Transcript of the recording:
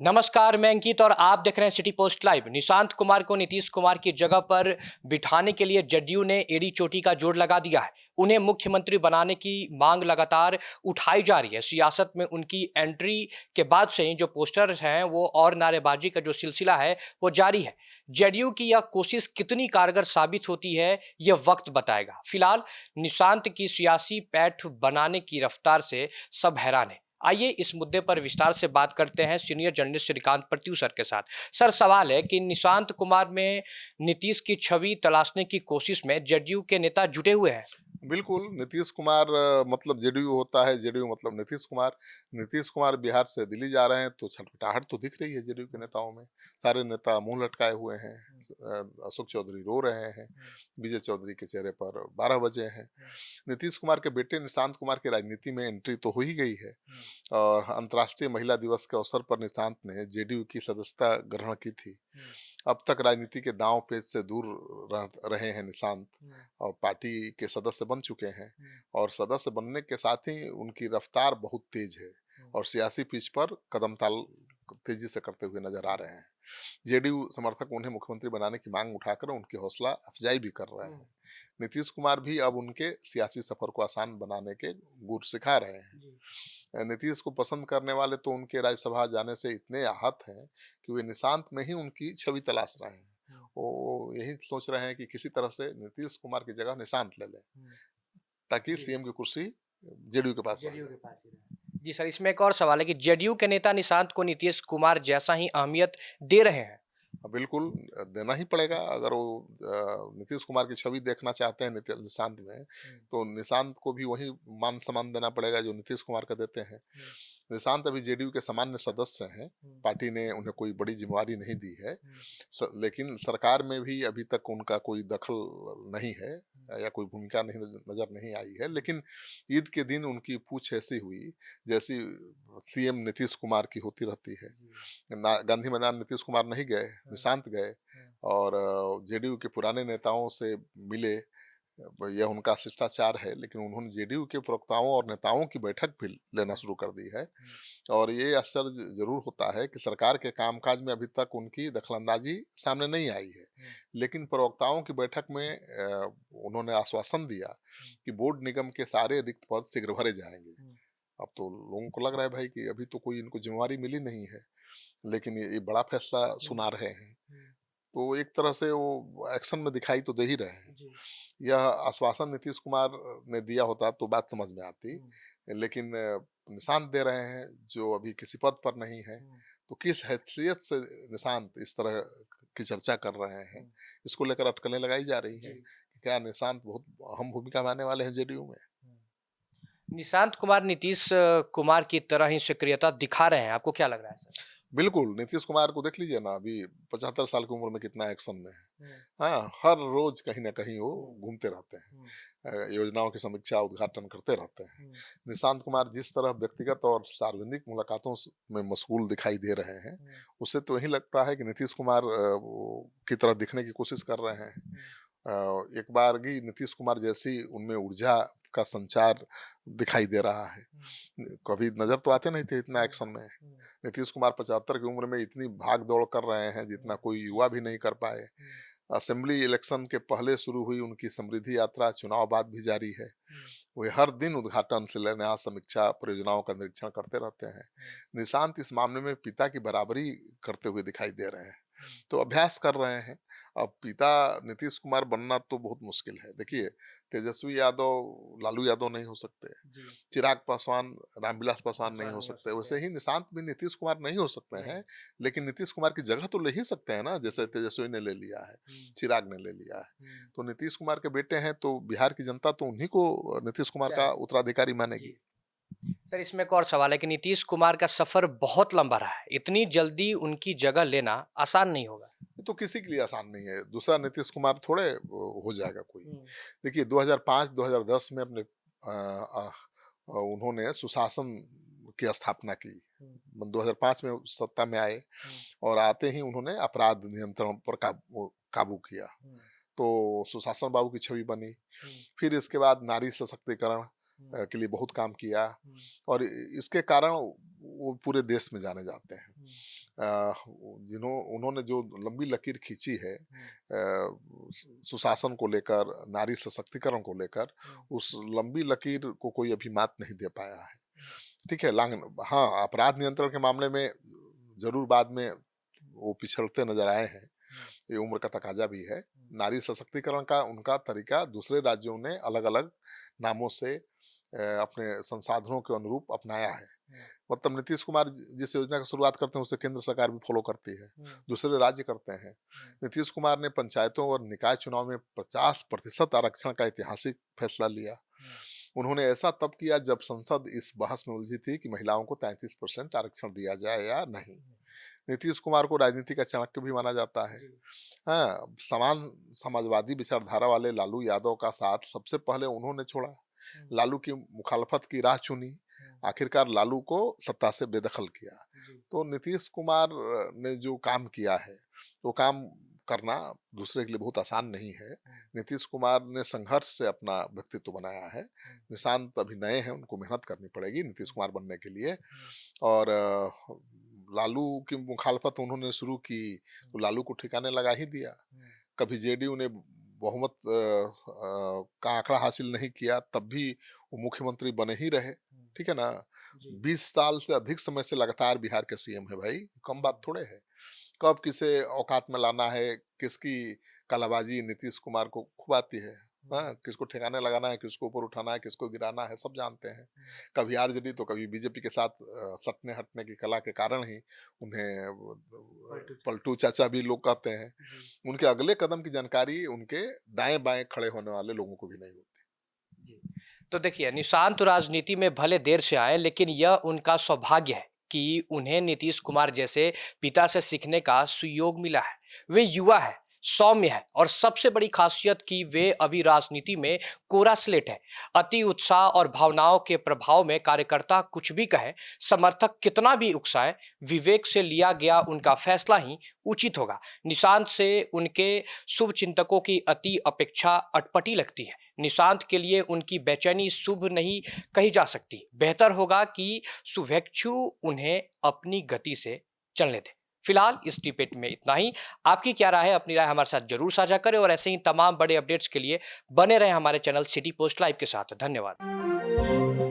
नमस्कार, मैं अंकित और आप देख रहे हैं city post live. Nishant Kumar को नीतीश कुमार की जगह पर बिठाने के लिए जदयू ने एड़ी चोटी का जोर लगा दिया है। उन्हें मुख्यमंत्री बनाने की मांग लगातार उठाई जा रही है। सियासत में उनकी एंट्री के बाद से ही जो पोस्टर्स हैं वो और नारेबाजी का जो सिलसिला है वो जारी है। जदयू की यह कोशिश कितनी कारगर साबित होती है ये वक्त बताएगा। फिलहाल निशांत की सियासी पैठ बनाने की रफ्तार से सब हैरान है। आइए इस मुद्दे पर विस्तार से बात करते हैं सीनियर जर्नलिस्ट श्रीकांत प्रत्यु सर के साथ। सर, सवाल है कि निशांत कुमार में नीतीश की छवि तलाशने की कोशिश में जदयू के नेता जुटे हुए हैं। बिल्कुल, नीतीश कुमार मतलब जेडीयू होता है, जेडीयू मतलब नीतीश कुमार। नीतीश कुमार बिहार से दिल्ली जा रहे हैं तो छटपटाहट तो दिख रही है जेडीयू के नेताओं में। सारे नेता मुँह लटकाए हुए हैं। अशोक चौधरी रो रहे हैं, विजय चौधरी के चेहरे पर 12 बजे हैं। नीतीश कुमार के बेटे निशांत कुमार की राजनीति में एंट्री तो हो ही गई है और अंतर्राष्ट्रीय महिला दिवस के अवसर पर निशांत ने जेडीयू की सदस्यता ग्रहण की थी। अब तक राजनीति के दांव पेच से दूर रहे हैं निशांत और पार्टी के सदस्य बन चुके हैं और सदस्य बनने के साथ ही उनकी रफ्तार बहुत तेज है और सियासी पिच पर कदम ताल तेजी से करते हुए नजर आ रहे हैं। जेडीयू समर्थक उन्हें मुख्यमंत्री बनाने की मांग उठाकर उनकी हौसला अफजाई भी कर रहे हैं। नीतीश कुमार भी अब उनके सियासी सफर को आसान बनाने के गुर सिखा रहे हैं। नीतीश को पसंद करने वाले तो उनके राज्यसभा जाने से इतने आहत हैं कि वे निशांत में ही उनकी छवि तलाश रहे हैं। वो यही सोच रहे हैं कि किसी तरह से नीतीश कुमार की जगह निशांत ले लें ताकि सीएम की कुर्सी जेडीयू के पास रह जदयू के जाए। पास ही रहे। जी सर, इसमें एक और सवाल है कि जदयू के नेता निशांत को नीतीश कुमार जैसा ही अहमियत दे रहे हैं। बिल्कुल देना ही पड़ेगा अगर वो नीतीश कुमार की छवि देखना चाहते हैं निशांत में, तो निशांत को भी वही मान सम्मान देना पड़ेगा जो नीतीश कुमार का देते हैं। निशांत अभी जेडीयू के सामान्य सदस्य हैं, पार्टी ने उन्हें कोई बड़ी जिम्मेवारी नहीं दी है। लेकिन सरकार में भी अभी तक उनका कोई दखल नहीं है या कोई भूमिका नहीं नजर नहीं आई है। लेकिन ईद के दिन उनकी पूछ ऐसी हुई जैसी सीएम नीतीश कुमार की होती रहती है। गांधी मैदान नीतीश कुमार नहीं गए, निशांत गए और जेडीयू के पुराने नेताओं से मिले। यह उनका शिष्टाचार है, लेकिन उन्होंने जेडीयू के प्रवक्ताओं और नेताओं की बैठक भी लेना शुरू कर दी है और ये असर जरूर होता है कि सरकार के कामकाज में अभी तक उनकी दखलंदाजी सामने नहीं आई है। लेकिन प्रवक्ताओं की बैठक में उन्होंने आश्वासन दिया कि बोर्ड निगम के सारे रिक्त पद शीघ्र भरे जाएंगे। अब तो लोगों को लग रहा है भाई कि अभी तो कोई इनको जिम्मेवारी मिली नहीं है, लेकिन ये बड़ा फैसला सुना रहे हैं। तो एक तरह से वो एक्शन में दिखाई तो दे ही रहे हैं। यह आश्वासन नीतीश कुमार ने दिया होता तो बात समझ में आती, लेकिन निशांत दे रहे हैं जो अभी किसी पद पर नहीं है। तो किस हैसियत से निशांत इस तरह की चर्चा कर रहे हैं, इसको लेकर अटकलें लगाई जा रही हैं कि क्या निशांत बहुत अहम भूमिका निभाने वाले हैं जेडीयू में। निशांत कुमार नीतीश कुमार की तरह ही सक्रियता दिखा रहे हैं, आपको क्या लग रहा है सर? बिल्कुल, नीतीश कुमार को देख लीजिए ना, अभी 75 साल की उम्र में कितना एक्शन में है। हाँ, हर रोज कहीं न कहीं वो घूमते रहते हैं। योजनाओं की समीक्षा, उद्घाटन करते रहते हैं। निशांत कुमार जिस तरह व्यक्तिगत और सार्वजनिक मुलाकातों में मशगूल दिखाई दे रहे हैं, उससे तो यही लगता है कि नीतीश कुमार की तरह दिखने की कोशिश कर रहे हैं। एक बारगी नीतीश कुमार जैसी उनमें ऊर्जा का संचार दिखाई दे रहा है। कभी नज़र तो आते नहीं थे इतना एक्शन में। नीतीश कुमार 75 की उम्र में इतनी भाग-दौड़ कर रहे हैं जितना कोई युवा भी नहीं कर पाए। असेंबली इलेक्शन के पहले शुरू हुई उनकी समृद्धि यात्रा चुनाव बाद भी जारी है। वे हर दिन उद्घाटन, शिलान्यास, समीक्षा, परियोजनाओं का निरीक्षण करते रहते हैं। निशांत इस मामले में पिता की बराबरी करते हुए दिखाई दे रहे हैं। तो अभ्यास कर रहे हैं। अब पिता नीतीश कुमार बनना तो बहुत मुश्किल है। देखिए, तेजस्वी यादव लालू यादव नहीं हो सकते, चिराग पासवान रामविलास पासवान नहीं हो सकते, वैसे ही निशांत भी नीतीश कुमार नहीं हो सकते हैं। लेकिन नीतीश कुमार की जगह तो ले ही सकते हैं ना, जैसे तेजस्वी ने ले लिया है, चिराग ने ले लिया है। तो नीतीश कुमार के बेटे हैं तो बिहार की जनता तो उन्हीं को नीतीश कुमार का उत्तराधिकारी मानेगी। सर, इसमें एक और सवाल है कि नीतीश कुमार का सफर बहुत लंबा रहा है। इतनी जल्दी उनकी जगह लेना आसान नहीं होगा। ये तो किसी के लिए आसान नहीं है। दूसरा नीतीश कुमार थोड़े हो जाएगा कोई। देखिए 2005-2010 में अपने उन्होंने सुशासन की स्थापना की। 2005 में सत्ता में आए और आते ही उन्होंने अपराध नियंत्रण पर काबू किया। तो सुशासन बाबू की छवि बनी। फिर इसके बाद नारी सशक्तिकरण के लिए बहुत काम किया और इसके कारण वो पूरे देश में जाने जाते हैं। उन्होंने जो लंबी लकीर खींची है सुशासन को लेकर, नारी सशक्तिकरण को लेकर, उस लंबी लकीर को कोई अभी मात नहीं दे पाया है। ठीक है, हाँ, अपराध नियंत्रण के मामले में जरूर बाद में वो पिछड़ते नजर आए हैं, ये उम्र का तकाजा भी है। नारी सशक्तिकरण का उनका तरीका दूसरे राज्यों ने अलग अलग नामों से अपने संसाधनों के अनुरूप अपनाया है। मतलब नीतीश कुमार जिस योजना की शुरुआत करते हैं उसे केंद्र सरकार भी फॉलो करती है, दूसरे राज्य करते हैं। नीतीश कुमार ने पंचायतों और निकाय चुनाव में 50% आरक्षण का ऐतिहासिक फैसला लिया। उन्होंने ऐसा तब किया जब संसद इस बहस में उलझी थी कि महिलाओं को 33% आरक्षण दिया जाए या नहीं। नीतीश कुमार को राजनीति का चाणक्य भी माना जाता है। हाँ, समान समाजवादी विचारधारा वाले लालू यादव का साथ सबसे पहले उन्होंने छोड़ा, लालू की मुखालफत की राह चुनी, आखिरकार लालू को सत्ता से बेदखल किया। तो नीतीश कुमार ने जो काम किया है वो काम करना दूसरे के लिए बहुत आसान नहीं है। नीतीश कुमार ने संघर्ष से अपना व्यक्तित्व बनाया है। निशांत अभी नए हैं, उनको मेहनत करनी पड़ेगी नीतीश कुमार बनने के लिए। और लालू की मुखालफत उन्होंने शुरू की तो लालू को ठिकाने लगा ही दिया। कभी जेडीयू ने बहुमत का आंकड़ा हासिल नहीं किया तब भी वो मुख्यमंत्री बने ही रहे। ठीक है ना, 20 साल से अधिक समय से लगातार बिहार के सीएम है भाई, कम बात थोड़े है। कब किसे औकात में लाना है, किसकी कालाबाजी नीतीश कुमार को खूब आती है। हाँ, किसको ठिकाने लगाना है, किसको ऊपर उठाना है, किसको गिराना है, सब जानते हैं। कभी आरजेडी तो कभी बीजेपी के साथ सटने हटने की कला के कारण ही उन्हें पलटू चाचा भी लोग कहते हैं। उनके अगले कदम की जानकारी उनके दाएं बाएं खड़े होने वाले लोगों को भी नहीं होती। तो देखिए, निशांत राजनीति में भले देर से आए, लेकिन यह उनका सौभाग्य है कि उन्हें नीतीश कुमार जैसे पिता से सीखने का सुयोग मिला है। वे युवा है, सौम्य है और सबसे बड़ी खासियत कि वे अभी राजनीति में कोरा स्लेट है। अति उत्साह और भावनाओं के प्रभाव में कार्यकर्ता कुछ भी कहे, समर्थक कितना भी उकसाए, विवेक से लिया गया उनका फैसला ही उचित होगा। निशांत से उनके शुभ चिंतकों की अति अपेक्षा अटपटी लगती है। निशांत के लिए उनकी बेचैनी शुभ नहीं कही जा सकती। बेहतर होगा कि शुभेच्छु उन्हें अपनी गति से चलने दें। फिलहाल इस डिबेट में इतना ही। आपकी क्या राय है, अपनी राय हमारे साथ जरूर साझा करें और ऐसे ही तमाम बड़े अपडेट्स के लिए बने रहें हमारे चैनल सिटी पोस्ट लाइव के साथ। धन्यवाद।